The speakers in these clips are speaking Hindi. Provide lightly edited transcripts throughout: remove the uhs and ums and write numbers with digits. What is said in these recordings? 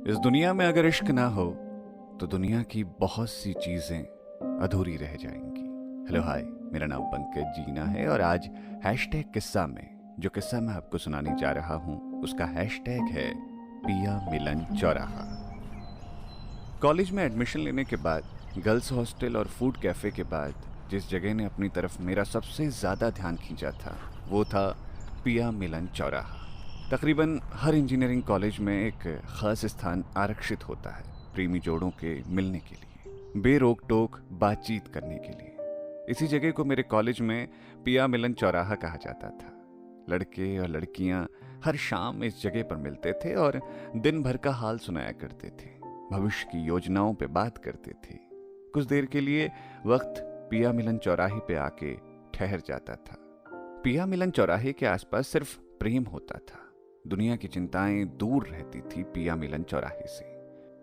इस दुनिया में अगर इश्क ना हो तो दुनिया की बहुत सी चीजें अधूरी रह जाएंगी। हेलो हाय, मेरा नाम पंकज जीना है और आज हैशटैग किस्सा में जो किस्सा मैं आपको सुनाने जा रहा हूं उसका हैशटैग है पिया मिलन चौराहा। कॉलेज में एडमिशन लेने के बाद, गर्ल्स हॉस्टल और फूड कैफे के बाद जिस जगह ने अपनी तरफ मेरा सबसे ज्यादा ध्यान खींचा था वो था पिया मिलन चौराहा। तकरीबन हर इंजीनियरिंग कॉलेज में एक खास स्थान आरक्षित होता है प्रेमी जोड़ों के मिलने के लिए, बेरोक टोक बातचीत करने के लिए। इसी जगह को मेरे कॉलेज में पिया मिलन चौराहा कहा जाता था। लड़के और लड़कियां हर शाम इस जगह पर मिलते थे और दिन भर का हाल सुनाया करते थे, भविष्य की योजनाओं पे बात करते थे। कुछ देर के लिए वक्त पिया मिलन चौराहे पे आके ठहर जाता था। पिया मिलन चौराहे के आसपास सिर्फ प्रेम होता था, दुनिया की चिंताएं दूर रहती थी पिया मिलन चौराहे से।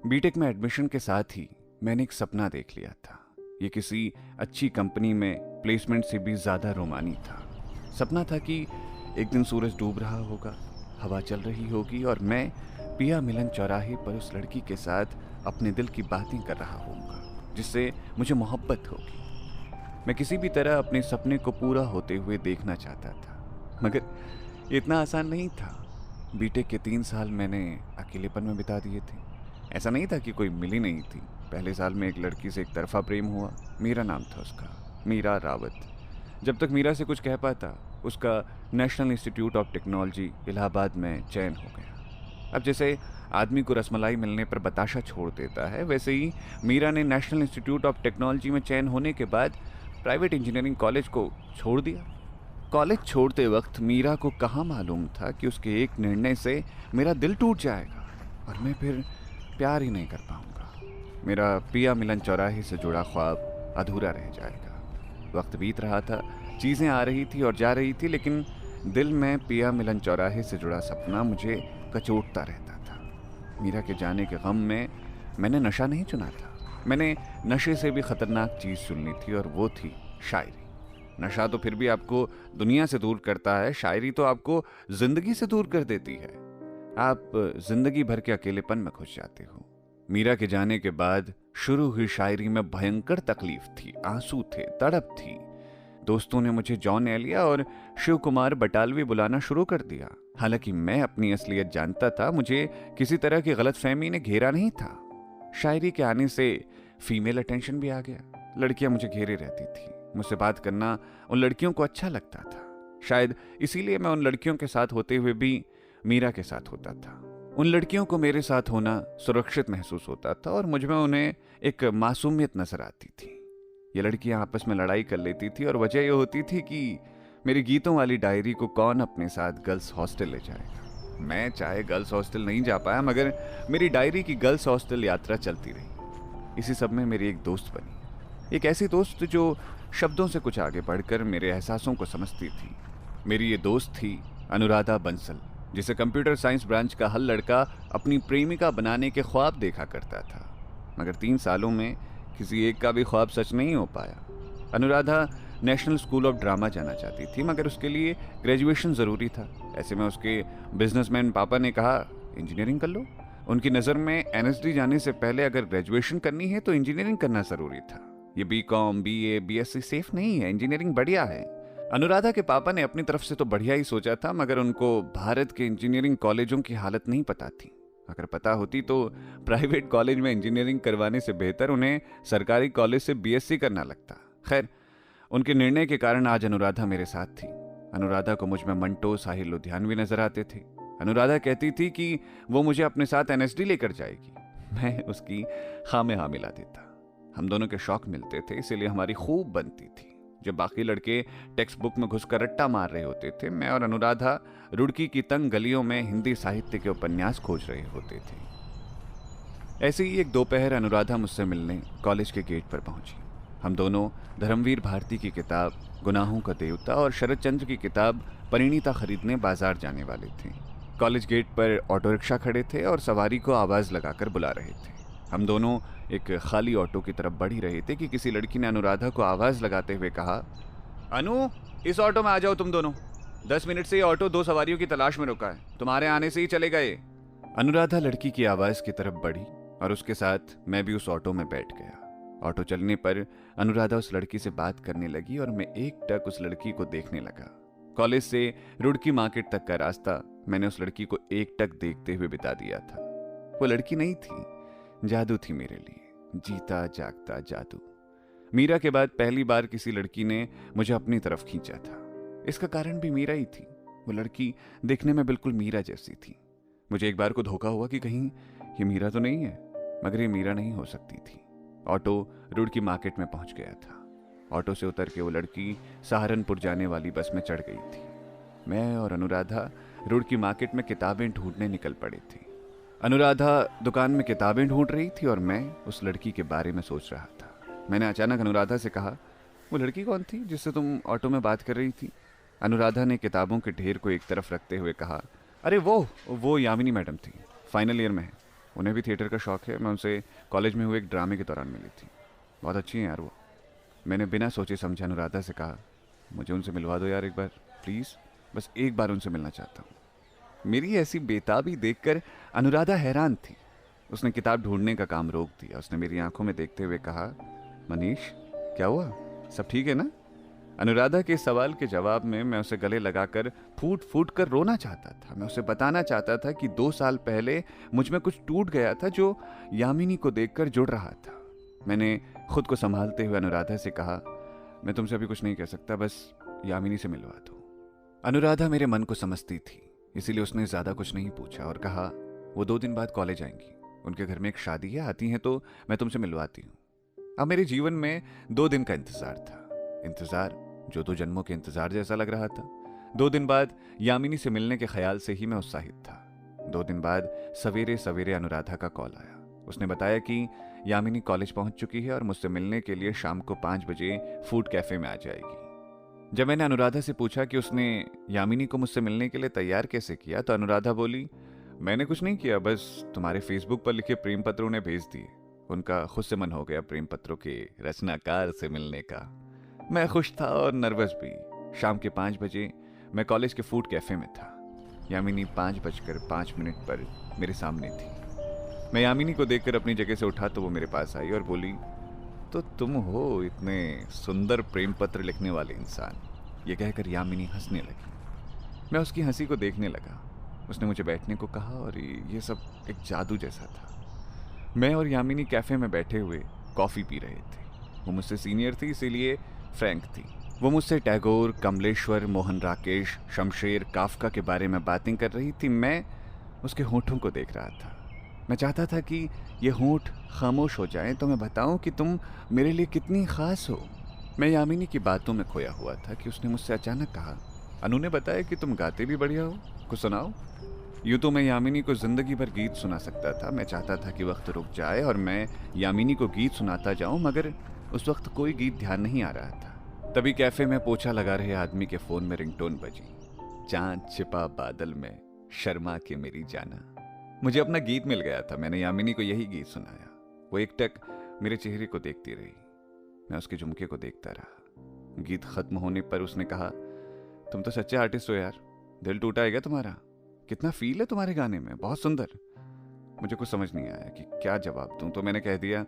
बीटेक में एडमिशन के साथ ही मैंने एक सपना देख लिया था। ये किसी अच्छी कंपनी में प्लेसमेंट से भी ज्यादा रोमानी था। सपना था कि एक दिन सूरज डूब रहा होगा, हवा चल रही होगी और मैं पिया मिलन चौराहे पर उस लड़की के साथ अपने दिल की बातें कर रहा होऊंगा जिससे मुझे मोहब्बत होगी। मैं किसी भी तरह अपने सपने को पूरा होते हुए देखना चाहता था, मगर इतना आसान नहीं था। बीटेक के 3 साल मैंने अकेलेपन में बिता दिए थे। ऐसा नहीं था कि कोई मिली नहीं थी। पहले साल में एक लड़की से एक तरफा प्रेम हुआ। मीरा नाम था उसका, मीरा रावत। जब तक मीरा से कुछ कह पाता उसका national institute of technology Allahabad में चयन हो गया। अब जैसे आदमी को रसमलाई मिलने पर बताशा छोड़ देता है, वैसे ही मीरा ने नेशनल इंस्टीट्यूट ऑफ टेक्नोलॉजी में चयन होने के बाद प्राइवेट इंजीनियरिंग कॉलेज को छोड़ दिया। कॉलेज छोड़ते वक्त मीरा को कहाँ मालूम था कि उसके एक निर्णय से मेरा दिल टूट जाएगा और मैं फिर प्यार ही नहीं कर पाऊंगा। मेरा पिया मिलन चौराहे से जुड़ा ख्वाब अधूरा रह जाएगा। वक्त बीत रहा था, चीज़ें आ रही थी और जा रही थी, लेकिन दिल में पिया मिलन चौराहे से जुड़ा सपना मुझे कचोटता रहता था। मीरा के जाने के गम में मैंने नशा नहीं चुना था। मैंने नशे से भी खतरनाक चीज़ चुननी थी और वो थी शायरी। नशा तो फिर भी आपको दुनिया से दूर करता है, शायरी तो आपको जिंदगी से दूर कर देती है। आप जिंदगी भर के अकेलेपन में घुस जाते हो। मीरा के जाने के बाद शुरू हुई शायरी में भयंकर तकलीफ थी, आंसू थे, तड़प थी। दोस्तों ने मुझे जॉन एलिया और शिव कुमार बटालवी बुलाना शुरू कर दिया। हालांकि मैं अपनी असलियत जानता था, मुझे किसी तरह की गलतफहमी ने घेरा नहीं था। शायरी के आने से फीमेल अटेंशन भी आ गया। लड़कियां मुझे घेरे रहती थी। मुझसे बात करना उन लड़कियों को अच्छा लगता था। शायद इसीलिए मैं उन लड़कियों के साथ होते हुए भी मीरा के साथ होता था। उन लड़कियों को मेरे साथ होना सुरक्षित महसूस होता था और मुझ में उन्हें एक मासूमियत नजर आती थी। ये लड़कियां आपस में लड़ाई कर लेती थी और वजह यह होती थी कि मेरी गीतों वाली डायरी को कौन अपने साथ गर्ल्स हॉस्टल ले जाएगा। मैं चाहे गर्ल्स हॉस्टल नहीं जा पाया, मगर मेरी डायरी की गर्ल्स हॉस्टल यात्रा चलती रही। इसी सब में मेरी एक दोस्त बनी, एक ऐसी दोस्त जो शब्दों से कुछ आगे बढ़कर मेरे एहसासों को समझती थी। मेरी ये दोस्त थी अनुराधा बंसल, जिसे कंप्यूटर साइंस ब्रांच का हर लड़का अपनी प्रेमिका बनाने के ख्वाब देखा करता था, मगर 3 सालों में किसी एक का भी ख्वाब सच नहीं हो पाया। Anuradha national school of drama जाना चाहती थी, मगर उसके लिए ग्रेजुएशन ज़रूरी था। ऐसे में उसके बिजनेसमैन पापा ने कहा, इंजीनियरिंग कर लो। उनकी नज़र में एनएसडी जाने से पहले अगर ग्रेजुएशन करनी है तो इंजीनियरिंग करना ज़रूरी था। ये बीकॉम, बीए, बीएससी सेफ नहीं है, इंजीनियरिंग बढ़िया है। अनुराधा के पापा ने अपनी तरफ से तो बढ़िया ही सोचा था, मगर उनको भारत के इंजीनियरिंग कॉलेजों की हालत नहीं पता थी। अगर पता होती तो प्राइवेट कॉलेज में इंजीनियरिंग करवाने से बेहतर उन्हें सरकारी कॉलेज से बीएससी करना लगता। खैर, उनके निर्णय के कारण आज अनुराधा मेरे साथ थी। अनुराधा को मुझ में मंटो, साहिल लुधियानवी नजर आते थे। अनुराधा कहती थी कि वो मुझे अपने साथ एनएसडी लेकर जाएगी। मैं उसकी हाँ में हाँ मिला देता। हम दोनों के शौक मिलते थे, इसीलिए हमारी खूब बनती थी। जब बाकी लड़के टेक्स्ट बुक में घुसकर रट्टा मार रहे होते थे, मैं और अनुराधा रुड़की की तंग गलियों में हिंदी साहित्य के उपन्यास खोज रहे होते थे। ऐसे ही एक दोपहर अनुराधा मुझसे मिलने कॉलेज के गेट पर पहुंची। हम दोनों धर्मवीर भारती की किताब गुनाहों का देवता और शरद चंद्र की किताब परिणीता खरीदने बाजार जाने वाले थे। कॉलेज गेट पर ऑटो रिक्शा खड़े थे और सवारी को आवाज़ लगाकर बुला रहे थे। हम दोनों एक खाली ऑटो की तरफ बढ़ ही रहे थे कि किसी लड़की ने अनुराधा को आवाज़ लगाते हुए कहा, अनु, इस ऑटो में आ जाओ तुम दोनों। 10 मिनट से ये ऑटो 2 सवारियों की तलाश में रुका है, तुम्हारे आने से ही चले गए। अनुराधा लड़की की आवाज की तरफ बढ़ी और उसके साथ मैं भी उस ऑटो में बैठ गया। ऑटो चलने पर अनुराधा उस लड़की से बात करने लगी और मैं एकटक उस लड़की को देखने लगा। कॉलेज से रुड़की मार्केट तक का रास्ता मैंने उस लड़की को एकटक देखते हुए बिता दिया था। वो लड़की नहीं थी, जादू थी मेरे लिए, जीता जागता जादू। मीरा के बाद पहली बार किसी लड़की ने मुझे अपनी तरफ खींचा था। इसका कारण भी मीरा ही थी। वो लड़की देखने में बिल्कुल मीरा जैसी थी। मुझे एक बार को धोखा हुआ कि कहीं ये मीरा तो नहीं है, मगर ये मीरा नहीं हो सकती थी। ऑटो रुड़की मार्केट में पहुंच गया था। ऑटो से उतर के वो लड़की सहारनपुर जाने वाली बस में चढ़ गई थी। मैं और अनुराधा रुड़की मार्केट में किताबें ढूंढने निकल पड़े थे। अनुराधा दुकान में किताबें ढूंढ रही थी और मैं उस लड़की के बारे में सोच रहा था। मैंने अचानक अनुराधा से कहा, वो लड़की कौन थी जिससे तुम ऑटो में बात कर रही थी? अनुराधा ने किताबों के ढेर को एक तरफ रखते हुए कहा, अरे वो यामिनी मैडम थी, फाइनल ईयर में है। उन्हें भी थिएटर का शौक है। मैं उनसे कॉलेज में हुए एक ड्रामे के दौरान मिली थी। बहुत अच्छी हैं यार वो। मैंने बिना सोचे समझे अनुराधा से कहा, मुझे उनसे मिलवा दो यार एक बार प्लीज़, बस एक बार उनसे मिलना चाहता हूँ। मेरी ऐसी बेताबी देखकर अनुराधा हैरान थी। उसने किताब ढूंढने का काम रोक दिया। उसने मेरी आंखों में देखते हुए कहा, मनीष क्या हुआ, सब ठीक है ना? अनुराधा के सवाल के जवाब में मैं उसे गले लगाकर फूट फूट कर रोना चाहता था। मैं उसे बताना चाहता था कि 2 साल पहले मुझ में कुछ टूट गया था जो यामिनी को देखकर जुड़ रहा था। मैंने खुद को संभालते हुए अनुराधा से कहा, मैं तुमसे अभी कुछ नहीं कह सकता, बस यामिनी से मिलवा दो। अनुराधा मेरे मन को समझती थी, इसीलिए उसने ज़्यादा कुछ नहीं पूछा और कहा, वो 2 दिन बाद कॉलेज आएंगी, उनके घर में एक शादी है, आती हैं तो मैं तुमसे मिलवाती हूँ। अब मेरे जीवन में 2 दिन का इंतजार था, इंतजार जो 2 जन्मों के इंतजार जैसा लग रहा था। 2 दिन बाद यामिनी से मिलने के ख्याल से ही मैं उत्साहित था। 2 दिन बाद सवेरे सवेरे अनुराधा का कॉल आया। उसने बताया कि यामिनी कॉलेज पहुंच चुकी है और मुझसे मिलने के लिए शाम को 5 बजे फूड कैफे में आ जाएगी। जब मैंने अनुराधा से पूछा कि उसने यामिनी को मुझसे मिलने के लिए तैयार कैसे किया, तो अनुराधा बोली, मैंने कुछ नहीं किया, बस तुम्हारे फेसबुक पर लिखे प्रेम पत्र उन्हें भेज दिए। उनका खुद से मन हो गया प्रेम पत्रों के रचनाकार से मिलने का। मैं खुश था और नर्वस भी। शाम के 5 बजे मैं कॉलेज के फूड कैफे में था। यामिनी 5:05 पर मेरे सामने थी। मैं यामिनी को देखकर अपनी जगह से उठा तो वो मेरे पास आई और बोली, तो तुम हो इतने सुंदर प्रेम पत्र लिखने वाले इंसान। ये कहकर यामिनी हंसने लगी। मैं उसकी हंसी को देखने लगा। उसने मुझे बैठने को कहा और ये सब एक जादू जैसा था। मैं और यामिनी कैफे में बैठे हुए कॉफ़ी पी रहे थे। वो मुझसे सीनियर थी, इसीलिए फ्रैंक थी। वो मुझसे टैगोर, कमलेश्वर, मोहन राकेश, शमशेर, काफका के बारे में बातें कर रही थी। मैं उसके होठों को देख रहा था। मैं चाहता था कि ये होठ खामोश हो जाएं तो मैं बताऊं कि तुम मेरे लिए कितनी खास हो। मैं यामिनी की बातों में खोया हुआ था कि उसने मुझसे अचानक कहा, अनु ने बताया कि तुम गाते भी बढ़िया हो, कुछ सुनाओ। यूँ तो मैं यामिनी को जिंदगी भर गीत सुना सकता था। मैं चाहता था कि वक्त रुक जाए और मैं यामिनी को गीत सुनाता जाऊं, मगर उस वक्त कोई गीत ध्यान नहीं आ रहा था। तभी कैफे में पोछा लगा रहे आदमी के फोन में रिंगटोन बजी, चांद छिपा बादल में शर्मा के मेरी जाना। मुझे अपना गीत मिल गया था। मैंने यामिनी को यही गीत सुनाया। वो एकटक मेरे चेहरे को देखती रही। मैं उसके झुमके को देखता रहा। गीत खत्म होने पर उसने कहा, तुम तो सच्चे आर्टिस्ट हो यार, दिल टूटा है क्या तुम्हारा? कितना फील है तुम्हारे गाने में, बहुत सुंदर। मुझे कुछ समझ नहीं आया कि क्या जवाब दूं, तो मैंने कह दिया,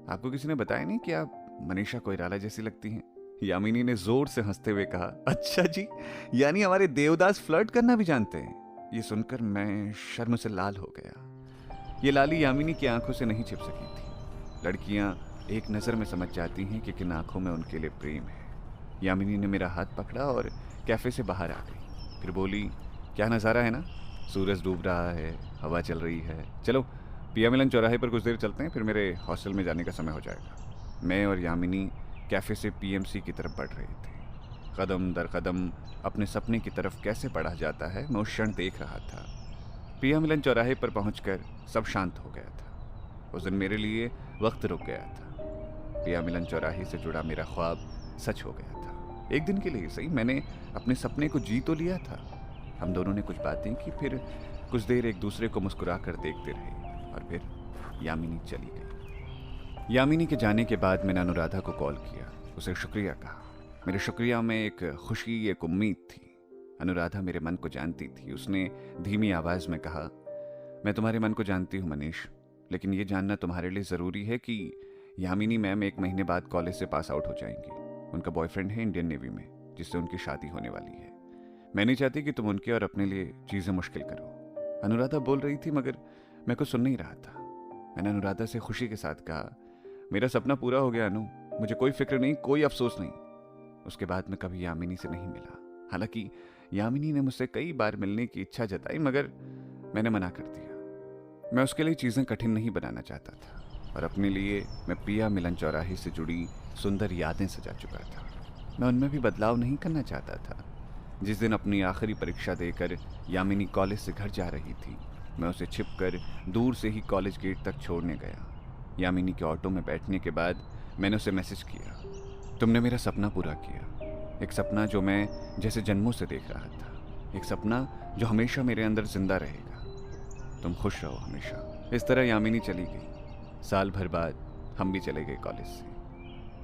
आपको किसी ने बताया नहीं कि आप मनीषा कोइराला जैसी लगती हैं? यामिनी ने जोर से हंसते हुए कहा, अच्छा जी, यानी हमारे देवदास फ्लर्ट करना भी जानते हैं? ये सुनकर मैं शर्म से लाल हो गया। ये लाली यामिनी की आंखों से नहीं छिप सकी थी। लड़कियां एक नज़र में समझ जाती हैं कि किन आंखों में उनके लिए प्रेम है। यामिनी ने मेरा हाथ पकड़ा और कैफे से बाहर आ गई। फिर बोली, क्या नज़ारा है ना, सूरज डूब रहा है, हवा चल रही है, चलो पिया मिलन चौराहे पर कुछ देर चलते हैं, फिर मेरे हॉस्टल में जाने का समय हो जाएगा। मैं और यामिनी कैफ़े से पीएमसी की तरफ बढ़ रहे थे। कदम दर कदम अपने सपने की तरफ कैसे बढ़ा जाता है, मैं उस क्षण देख रहा था। पिया मिलन चौराहे पर पहुंचकर सब शांत हो गया था। उस दिन मेरे लिए वक्त रुक गया था। पिया मिलन चौराहे से जुड़ा मेरा ख्वाब सच हो गया था। एक दिन के लिए सही, मैंने अपने सपने को जी तो लिया था। हम दोनों ने कुछ बातें की, फिर कुछ देर एक दूसरे को मुस्कुरा कर देखते रहे और फिर यामिनी चली गई। यामिनी के जाने के बाद मैंने अनुराधा को कॉल किया, उसे शुक्रिया कहा। मेरे शुक्रिया में एक खुशी, एक उम्मीद थी। अनुराधा मेरे मन को जानती थी। उसने धीमी आवाज में कहा, मैं तुम्हारे मन को जानती हूँ मनीष, लेकिन ये जानना तुम्हारे लिए ज़रूरी है कि यामिनी मैम 1 महीने बाद कॉलेज से पास आउट हो जाएंगी। उनका बॉयफ्रेंड है इंडियन नेवी में, जिससे उनकी शादी होने वाली है। मैं नहीं चाहती कि तुम उनके और अपने लिए चीज़ें मुश्किल करो। अनुराधा बोल रही थी, मगर मैं कुछ सुन नहीं रहा था। मैंने अनुराधा से खुशी के साथ कहा, मेरा सपना पूरा हो गया अनु, मुझे कोई फिक्र नहीं, कोई अफसोस नहीं। उसके बाद मैं कभी यामिनी से नहीं मिला। हालांकि यामिनी ने मुझसे कई बार मिलने की इच्छा जताई, मगर मैंने मना कर दिया। मैं उसके लिए चीज़ें कठिन नहीं बनाना चाहता था और अपने लिए मैं प्रिया मिलन चौराहे से जुड़ी सुंदर यादें सजा चुका था। मैं उनमें भी बदलाव नहीं करना चाहता था। जिस दिन अपनी आखिरी परीक्षा देकर यामिनी कॉलेज से घर जा रही थी, मैं उसे छिपकर दूर से ही कॉलेज गेट तक छोड़ने गया। यामिनी के ऑटो में बैठने के बाद मैंने उसे मैसेज किया, तुमने मेरा सपना पूरा किया। एक सपना जो मैं जैसे जन्मों से देख रहा था, एक सपना जो हमेशा मेरे अंदर जिंदा रहेगा। तुम खुश रहो हमेशा। इस तरह यामिनी चली गई। साल भर बाद हम भी चले गए कॉलेज से।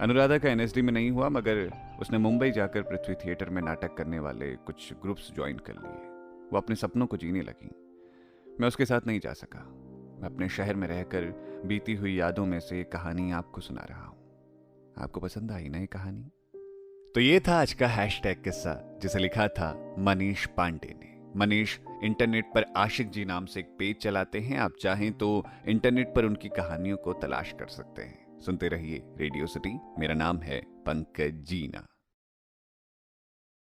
अनुराधा का एनएसडी में नहीं हुआ, मगर उसने मुंबई जाकर पृथ्वी थिएटर में नाटक करने वाले कुछ ग्रुप्स ज्वाइन कर लिए। वो अपने सपनों को जीने लगी। मैं उसके साथ नहीं जा सका। मैं अपने शहर में रहकर बीती हुई यादों में से एक कहानी आपको सुना रहा हूं। आपको पसंद आई ना ये कहानी? तो ये था आज का हैशटैग किस्सा, जिसे लिखा था मनीष पांडे ने। मनीष इंटरनेट पर आशिक जी नाम से एक पेज चलाते हैं। आप चाहें तो इंटरनेट पर उनकी कहानियों को तलाश कर सकते हैं। सुनते रहिए रेडियो सिटी। मेरा नाम है पंकज जीना।